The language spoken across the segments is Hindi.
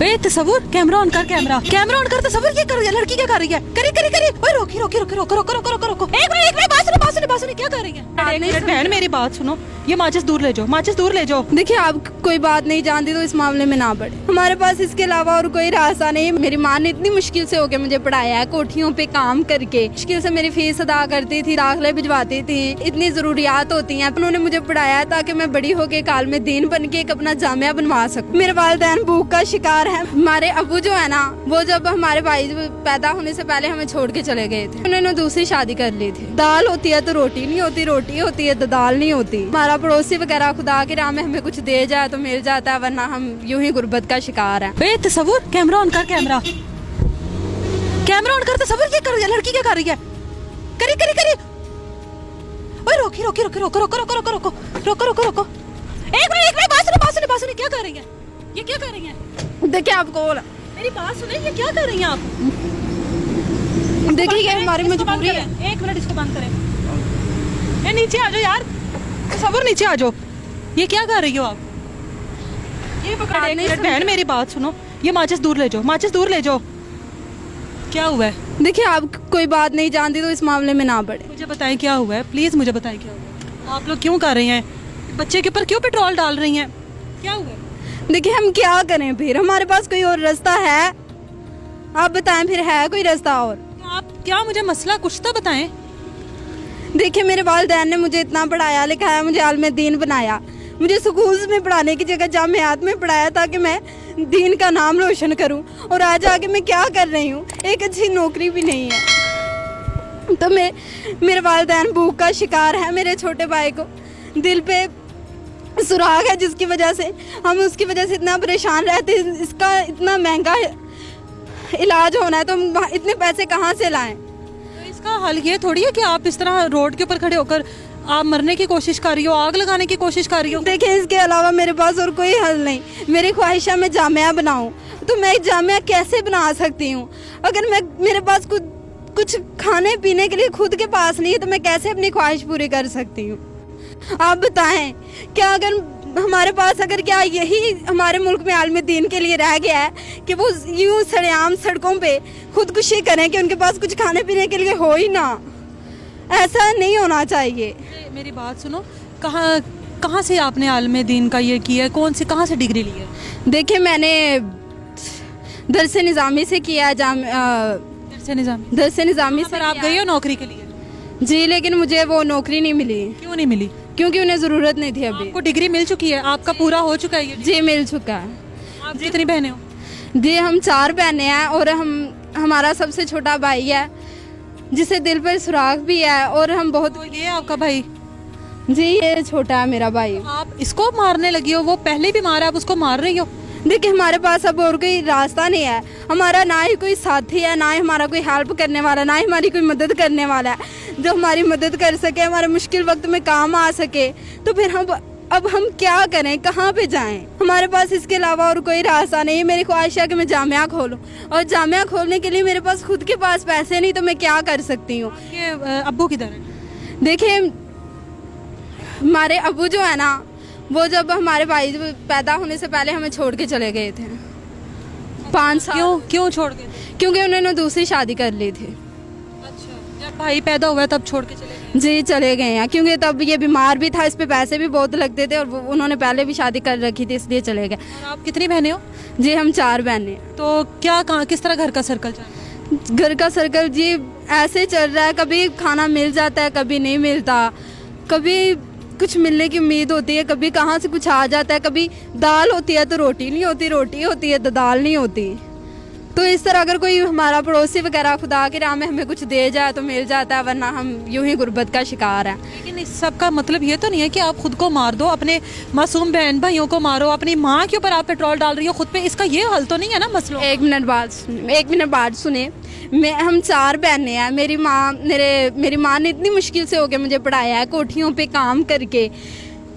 ए तसव्वुर, कैमरा ऑन कर, कैमरा ऑन कर। तसव्वुर ये कर रही है लड़की, क्या कर रही है? करी ओए रोकी रोको। एक मिनट बात सुनो क्या कर रही है? एक मिनट बहन मेरी बात सुनो, ये माचिस दूर ले जाओ। देखिए आप कोई बात नहीं जानती तो इस मामले में ना पड़े। हमारे पास इसके अलावा और कोई रास्ता नहीं। मेरी माँ ने इतनी मुश्किल से होके मुझे पढ़ाया है, कोठियों पे काम करके मुश्किल से मेरी फीस अदा करती थी, दाखिले भिजवाती थी। इतनी जरूरियात होती हैं, उन्होंने मुझे पढ़ाया है ताकि मैं बड़ी होके काल में दीन बन के एक अपना जामिया बनवा सकूं। मेरे वालिदैन भूख का शिकार है। हमारे अबू जो है ना, वो जब हमारे भाई पैदा होने से पहले हमें छोड़ के चले गए थे। उन्होंने दूसरी शादी कर ली थी। दाल होती है तो रोटी नहीं होती, रोटी होती है तो दाल नहीं होती। हमारा पड़ोसी वगैरह खुदा की राह में हमें कुछ दे जाए तो मिल जाता है, वरना हम यूं ही गुर्बत का शिकार है। ए तसव्वुर, कैमरा ऑन कर, तसव्वुर ये कर रही है लड़की, क्या कर रही है? करी ओए रोकी रोको। एक मिनट बात सुनो, क्या कर रही है? ये क्या कर रही है? देखिए आपको मेरी बात सुने, ये क्या कर रही हैं आप? देखिए ये हमारी मजबूरी है। एक मिनट इसको बंद करें। ए नीचे आ जाओ यार, तसव्वुर नीचे आ जाओ। ये क्या कर रही हो आप? ये पकड़। एक मिनट बहन मेरी बात सुनो, ये माचिस दूर ले जाओ। क्या हुआ है? देखिए आप कोई बात नहीं जानती तो इस मामले में ना पड़े। मुझे बताएं क्या हुआ है, प्लीज मुझे बताएं क्या हुआ है। आप लोग क्यों कर रही हैं? बच्चे के ऊपर क्यों पेट्रोल डाल रही हैं? क्या हुआ है? देखिए हम क्या करें, फिर हमारे पास कोई और रास्ता है? आप बताएं, फिर है कोई रास्ता और? तो आप क्या मुझे मसला कुछ तो बताएं। देखिए मेरे वालिदैन ने मुझे इतना पढ़ाया लिखाया, मुझे आलिम दीन बनाया। मुझे स्कूल्स में पढ़ाने की जगह जामियात में पढ़ाया ताकि मैं दीन का नाम रोशन करूं। और आज आके मैं क्या कर रही हूँ, एक अच्छी नौकरी भी नहीं है। तो मेरे वालिदैन भूख का शिकार है। मेरे छोटे भाई को दिल पे सुराग है, जिसकी वजह से हम उसकी वजह से इतना परेशान रहते हैं। इसका इतना महंगा इलाज होना है तो हम इतने पैसे कहाँ से लाएं? तो इसका हल ये थोड़ी है कि आप इस तरह रोड के ऊपर खड़े होकर आप मरने की कोशिश कर रही हो, आग लगाने की कोशिश कर रही हो। देखिए इसके अलावा मेरे पास और कोई हल नहीं। मेरी ख्वाहिश है मैं जामिया बनाऊं, तो मैं एक जामिया कैसे बना सकती हूँ? अगर मेरे पास कुछ खाने पीने के लिए खुद के पास नहीं है तो मैं कैसे अपनी ख्वाहिश पूरी कर सकती हूँ? आप बताएं, क्या अगर हमारे पास अगर क्या यही हमारे मुल्क में आलिम दीन के लिए रह गया है कि वो यूं सरेआम सड़कों पे खुदकुशी करें कि उनके पास कुछ खाने पीने के लिए हो ही ना? ऐसा नहीं होना चाहिए। मेरी बात सुनो, कहाँ से आपने आलिम दीन का ये किया है? कहाँ से डिग्री ली है? देखिए मैंने दरस निज़ामी से किया है। दरस निज़ामी से। आप गई हो नौकरी के लिए? जी, लेकिन मुझे वो नौकरी नहीं मिली। क्यों नहीं मिली? क्योंकि उन्हें ज़रूरत नहीं थी। अभी आपको डिग्री मिल चुकी है, आपका पूरा हो चुका है ये? जी मिल चुका है। आप कितनी बहनें हो? जी हम 4 बहनें हैं और हमारा सबसे छोटा भाई है जिसे दिल पर सुराग भी है। और हम बहुत। तो ये आपका भाई? जी ये छोटा है मेरा भाई। आप इसको मारने लगी हो, वो पहले भी मारा, आप उसको मार रही हो। देखिए हमारे पास अब और कोई रास्ता नहीं है। हमारा ना ही कोई साथी है, ना ही हमारा कोई हेल्प करने वाला, ना ही हमारी कोई मदद करने वाला है जो हमारी मदद कर सके, हमारे मुश्किल वक्त में काम आ सके। तो फिर अब हम क्या करें, कहाँ पे जाएं? हमारे पास इसके अलावा और कोई रास्ता नहीं। मेरी ख्वाहिश है कि मैं जामिया खोलूं, और जामिया खोलने के लिए मेरे पास खुद के पास पैसे नहीं, तो मैं क्या कर सकती हूँ? ये अब्बू किधर है? देखिए हमारे अबू जो है ना, वो जब हमारे भाई पैदा होने से पहले हमें छोड़ के चले गए थे 5 साल। क्यों छोड़ गए? क्योंकि उन्होंने दूसरी शादी कर ली थी। अच्छा, जब भाई पैदा हुआ तब छोड़ के चले गए? जी चले गए हैं, क्योंकि तब ये बीमार भी था, इस पे पैसे भी बहुत लगते थे, और उन्होंने पहले भी शादी कर रखी थी, इसलिए चले गए। और आप कितनी बहनें हो? जी हम 4 बहनें। तो क्या किस तरह घर का सर्कल चल रहा है? घर का सर्कल जी ऐसे चल रहा है, कभी खाना मिल जाता है, कभी नहीं मिलता, कभी कुछ मिलने की उम्मीद होती है, कभी कहाँ से कुछ आ जाता है, कभी दाल होती है तो रोटी नहीं होती, रोटी होती है तो दाल नहीं होती। तो इस तरह अगर कोई हमारा पड़ोसी वगैरह खुदा के राह में हमें कुछ दे जाए तो मिल जाता है, वरना हम यूं ही गुर्बत का शिकार हैं। लेकिन इस सब का मतलब ये तो नहीं है कि आप खुद को मार दो, अपने मासूम बहन भाइयों को मारो, अपनी माँ के ऊपर आप पेट्रोल डाल रही हो खुद पे। इसका ये हल तो नहीं है ना मसलों? एक मिनट बाद सुने। हम 4 बहनें हैं। मेरी माँ ने इतनी मुश्किल से होके मुझे पढ़ाया है, कोठियों पे काम करके।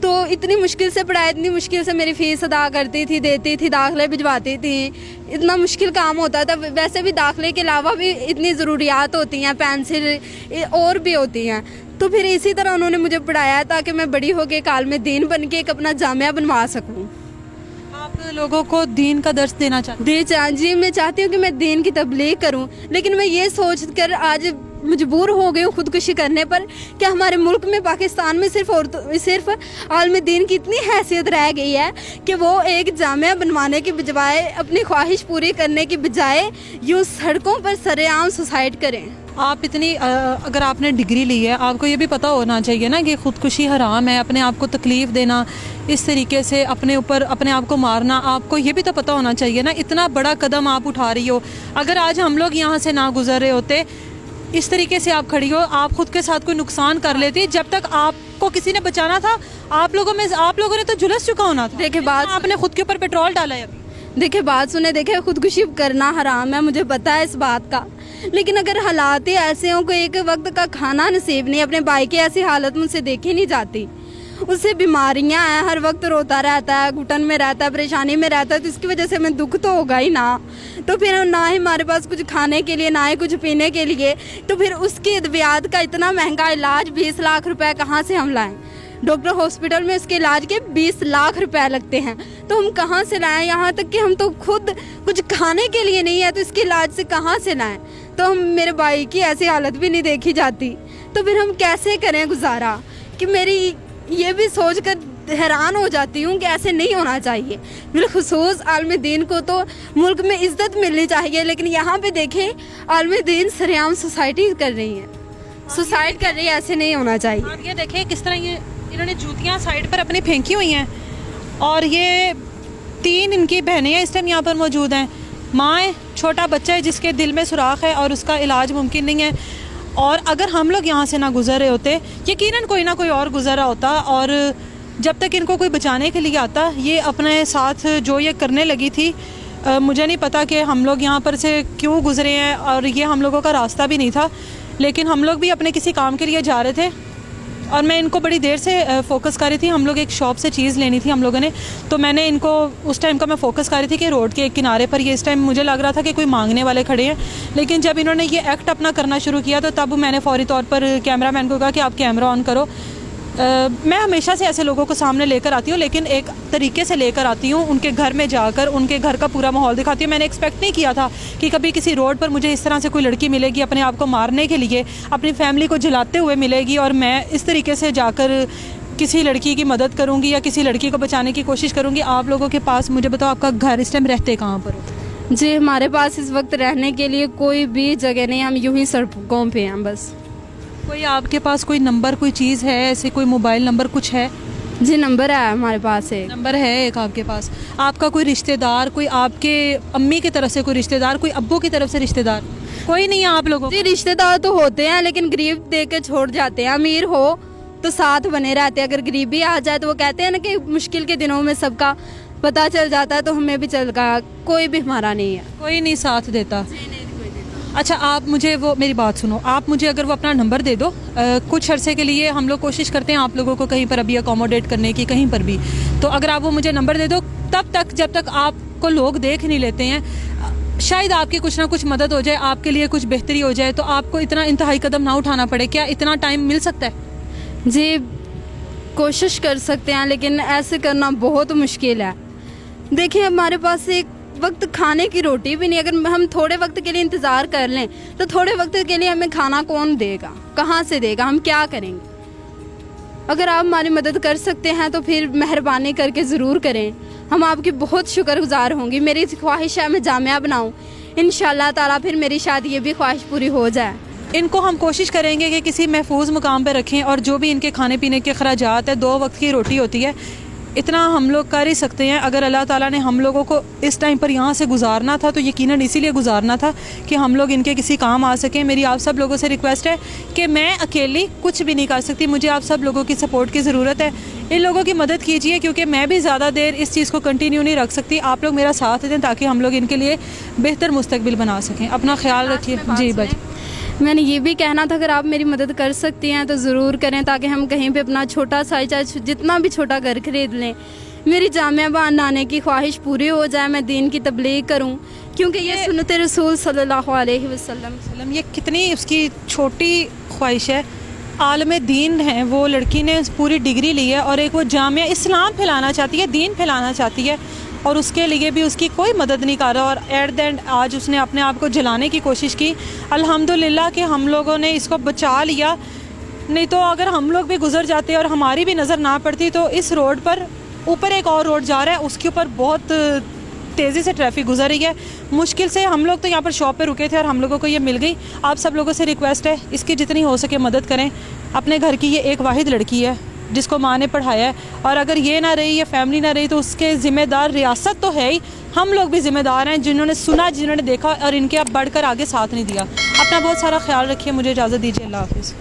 तो इतनी मुश्किल से पढ़ाया, इतनी मुश्किल से मेरी फीस अदा करती थी, देती थी, दाखिले भिजवाती थी। इतना मुश्किल काम होता था। वैसे भी दाखिले के अलावा भी इतनी ज़रूरियात होती हैं, पेंसिल और भी होती हैं। तो फिर इसी तरह उन्होंने मुझे पढ़ाया ताकि मैं बड़ी होकर काल में दीन बन के एक अपना जामिया बनवा सकूँ। आप आप लोगों को दीन का दर्स देना चाहते जी मैं चाहती हूँ कि मैं दीन की तबलीग करूँ, लेकिन मैं ये सोच कर आज मजबूर हो गई हूँ खुदकुशी करने पर कि हमारे मुल्क में पाकिस्तान में सिर्फ आलम दीन की इतनी हैसियत रह गई है कि वो एक जामिया बनवाने के बजाय अपनी ख्वाहिश पूरी करने की बजाय यूँ सड़कों पर सरेआम सुसाइड करें। आप इतनी अगर आपने डिग्री ली है, आपको ये भी पता होना चाहिए ना कि खुदकुशी हराम है। अपने आप को तकलीफ़ देना, इस तरीके से अपने ऊपर अपने आप को मारना, आपको ये भी तो पता होना चाहिए ना। इतना बड़ा कदम आप उठा रही हो, अगर आज हम लोग यहाँ से ना गुजर रहे होते, इस तरीके से आप खड़ी हो, आप खुद के साथ कोई नुकसान कर लेती। जब तक आपको किसी ने बचाना था, आप लोगों ने तो झुलस चुका होना था। देखिए बात, आपने खुद के ऊपर पेट्रोल डाला है अभी। देखिए बात सुने, देखिए खुदकुशी करना हराम है, मुझे पता है इस बात का, लेकिन अगर हालात ही ऐसे हों कि एक वक्त का खाना नसीब नहीं, अपने भाई की ऐसी हालत मुझसे देखी नहीं जाती, उससे बीमारियां हैं, हर वक्त रोता रहता है, घुटन में रहता है, परेशानी में रहता है, तो इसकी वजह से हमें दुख तो होगा ही ना। तो फिर ना ही हमारे पास कुछ खाने के लिए, ना ही कुछ पीने के लिए, तो फिर उसकी अद्वियात का इतना महंगा इलाज 20 लाख रुपए कहाँ से हम लाएं? डॉक्टर हॉस्पिटल में उसके इलाज के 20 लाख रुपए लगते हैं, तो हम कहाँ से लाएं? यहाँ तक कि हम तो खुद कुछ खाने के लिए नहीं है, तो इसके इलाज से कहाँ से लाएं? तो हम, मेरे भाई की ऐसी हालत भी नहीं देखी जाती, तो फिर हम कैसे करें गुजारा? कि मेरी ये भी सोच कर हैरान हो जाती हूँ कि ऐसे नहीं होना चाहिए। बिलखुसूस आलम दीन को तो मुल्क में इज्जत मिलनी चाहिए, लेकिन यहाँ पे देखें आलम दीन सरेआम सोसाइटी कर रही है, सुसाइड कर रही है, ऐसे नहीं होना चाहिए। आप ये देखें किस तरह ये इन्होंने जूतियाँ साइड पर अपनी फेंकी हुई हैं, और ये 3 इनकी बहनें इस टाइम यहाँ पर मौजूद हैं। माँ है, छोटा बच्चा है जिसके दिल में सुराख है और उसका इलाज मुमकिन नहीं है। और अगर हम लोग यहाँ से ना गुजर रहे होते, यकीनन कोई ना कोई और गुजर रहा होता, और जब तक इनको कोई बचाने के लिए आता, ये अपने साथ जो ये करने लगी थी, मुझे नहीं पता कि हम लोग यहाँ पर से क्यों गुजरे हैं, और ये हम लोगों का रास्ता भी नहीं था, लेकिन हम लोग भी अपने किसी काम के लिए जा रहे थे, और मैं इनको बड़ी देर से फोकस कर रही थी। हम लोग एक शॉप से चीज़ लेनी थी हम लोगों ने, तो मैंने इनको उस टाइम का मैं फोकस कर रही थी कि रोड के एक किनारे पर ये इस टाइम मुझे लग रहा था कि कोई मांगने वाले खड़े हैं, लेकिन जब इन्होंने ये एक्ट अपना करना शुरू किया, तो तब मैंने फौरी तौर पर कैमरामैन को कहा कि आप कैमरा ऑन करो। मैं हमेशा से ऐसे लोगों को सामने लेकर आती हूँ, लेकिन एक तरीके से लेकर आती हूँ, उनके घर में जाकर उनके घर का पूरा माहौल दिखाती हूँ। मैंने एक्सपेक्ट नहीं किया था कि कभी किसी रोड पर मुझे इस तरह से कोई लड़की मिलेगी अपने आप को मारने के लिए, अपनी फैमिली को जलाते हुए मिलेगी, और मैं इस तरीके से जाकर किसी लड़की की मदद करूँगी या किसी लड़की को बचाने की कोशिश करूँगी। आप लोगों के पास, मुझे बताओ, आपका घर इस टाइम रहते कहाँ पर हो? जी हमारे पास इस वक्त रहने के लिए कोई भी जगह नहीं, हम यूं ही सड़कों पे हैं बस। कोई आपके पास कोई नंबर, कोई चीज़ है ऐसे, कोई मोबाइल नंबर कुछ है? जी नंबर है हमारे पास, एक नंबर है एक आपके पास। आपका कोई रिश्तेदार, कोई आपके अम्मी की तरफ से कोई रिश्तेदार, कोई अब्बू की तरफ से रिश्तेदार, कोई नहीं है आप लोगों? जी रिश्तेदार तो होते हैं, लेकिन गरीब दे के छोड़ जाते हैं। अमीर हो तो साथ बने रहते हैं, अगर गरीबी आ जाए तो वो कहते हैं ना कि मुश्किल के दिनों में सबका पता चल जाता है, तो हमें भी चल गया, कोई भी हमारा नहीं है, कोई नहीं साथ देता। अच्छा, आप मुझे वो, मेरी बात सुनो, आप मुझे अगर वो अपना नंबर दे दो, कुछ अरसे के लिए हम लोग कोशिश करते हैं आप लोगों को कहीं पर अभी अकोमोडेट करने की, कहीं पर भी, तो अगर आप वो मुझे नंबर दे दो, तब तक जब तक आपको लोग देख नहीं लेते हैं, शायद आपकी कुछ ना कुछ मदद हो जाए, आपके लिए कुछ बेहतरी हो जाए, तो आपको इतना इंतहाई कदम ना उठाना पड़े। क्या इतना टाइम मिल सकता है? जी कोशिश कर सकते हैं, लेकिन ऐसे करना बहुत मुश्किल है। देखिए हमारे पास एक वक्त खाने की रोटी भी नहीं, अगर हम थोड़े वक्त के लिए इंतज़ार कर लें, तो थोड़े वक्त के लिए हमें खाना कौन देगा, कहाँ से देगा, हम क्या करेंगे? अगर आप हमारी मदद कर सकते हैं तो फिर मेहरबानी करके ज़रूर करें, हम आपकी बहुत शुक्रगुजार होंगी। मेरी ख्वाहिश है मैं जामिया बनाऊँ, इंशाल्लाह ताला फिर मेरी शायद ये भी ख्वाहिश पूरी हो जाए। इनको हम कोशिश करेंगे कि किसी महफूज मुकाम पर रखें, और जो भी इनके खाने पीने के खर्चात है, 2 वक्त की रोटी होती है, इतना हम लोग कर ही सकते हैं। अगर अल्लाह ताला ने हम लोगों को इस टाइम पर यहाँ से गुजारना था, तो यकीनन इसीलिए गुजारना था कि हम लोग इनके किसी काम आ सकें। मेरी आप सब लोगों से रिक्वेस्ट है कि मैं अकेली कुछ भी नहीं कर सकती, मुझे आप सब लोगों की सपोर्ट की ज़रूरत है। इन लोगों की मदद कीजिए, क्योंकि मैं भी ज़्यादा देर इस चीज़ को कंटिन्यू नहीं रख सकती। आप लोग मेरा साथ दें ताकि हम लोग इनके लिए बेहतर मुस्तकबिल बना सकें। अपना ख्याल रखिए। जी बच मैंने ये भी कहना था, अगर आप मेरी मदद कर सकती हैं तो ज़रूर करें, ताकि हम कहीं पे अपना छोटा सा, चाहे जितना भी छोटा घर खरीद लें, मेरी जामिया बनाने की ख्वाहिश पूरी हो जाए, मैं दीन की तबलीग करूं, क्योंकि ये सुन्नत रसूल सल्लल्लाहु अलैहि वसल्लम। ये कितनी उसकी छोटी ख्वाहिश है, आलम दीन है, वो लड़की ने पूरी डिग्री ली है और एक वो जामिया इस्लाम फैलाना चाहती है, दीन फैलाना चाहती है, और उसके लिए भी उसकी कोई मदद नहीं कर रहा। और एट द एंड आज उसने अपने आप को जलाने की कोशिश की। अल्हम्दुलिल्लाह कि हम लोगों ने इसको बचा लिया, नहीं तो अगर हम लोग भी गुजर जाते और हमारी भी नज़र ना पड़ती तो इस रोड पर ऊपर एक और रोड जा रहा है, उसके ऊपर बहुत तेज़ी से ट्रैफिक गुजर रही है। मुश्किल से हम लोग तो यहाँ पर शॉप पे रुके थे और हम लोगों को ये मिल गई। आप सब लोगों से रिक्वेस्ट है, इसकी जितनी हो सके मदद करें। अपने घर की ये एक वाहिद लड़की है जिसको माँ ने पढ़ाया है, और अगर ये ना रही, ये फैमिली ना रही, तो उसके ज़िम्मेदार रियासत तो है ही, हम लोग भी ज़िम्मेदार हैं जिन्होंने सुना, जिन्होंने देखा और इनके अब बढ़कर आगे साथ नहीं दिया। अपना बहुत सारा ख्याल रखिए। मुझे इजाज़त दीजिए। अल्लाह हाफ़िज़।